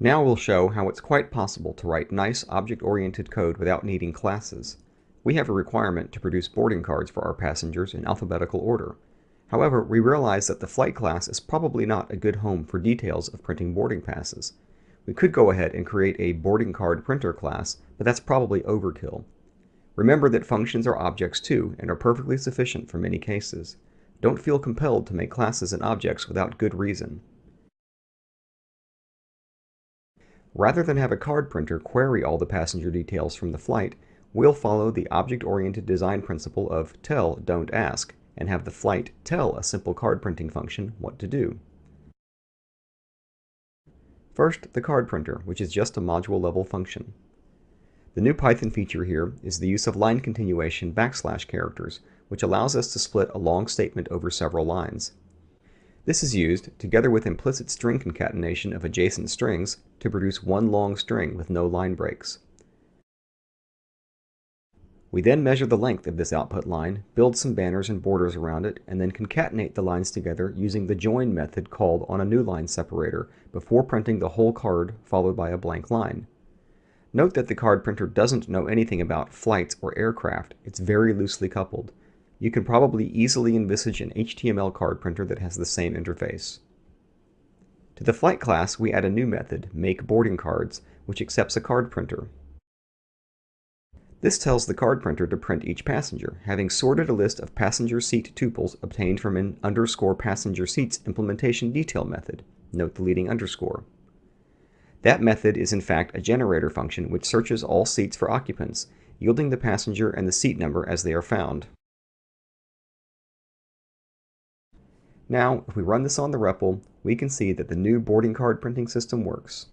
Now we'll show how it's quite possible to write nice object-oriented code without needing classes. We have a requirement to produce boarding cards for our passengers in alphabetical order. However, we realize that the flight class is probably not a good home for details of printing boarding passes. We could go ahead and create a boarding card printer class, but that's probably overkill. Remember that functions are objects too, and are perfectly sufficient for many cases. Don't feel compelled to make classes and objects without good reason. Rather than have a card printer query all the passenger details from the flight, we'll follow the object-oriented design principle of tell, don't ask, and have the flight tell a simple card printing function what to do. First, the card printer, which is just a module-level function. The new Python feature here is the use of line continuation / characters, which allows us to split a long statement over several lines. This is used, together with implicit string concatenation of adjacent strings, to produce one long string with no line breaks. We then measure the length of this output line, build some banners and borders around it, and then concatenate the lines together using the join method called on a new line separator before printing the whole card followed by a blank line. Note that the card printer doesn't know anything about flights or aircraft. It's very loosely coupled. You can probably easily envisage an HTML card printer that has the same interface. To the flight class, we add a new method, makeBoardingCards, which accepts a card printer. This tells the card printer to print each passenger, having sorted a list of passenger seat tuples obtained from an _passenger seats implementation detail method. Note the leading underscore. That method is in fact a generator function which searches all seats for occupants, yielding the passenger and the seat number as they are found. Now, if we run this on the REPL, we can see that the new boarding card printing system works.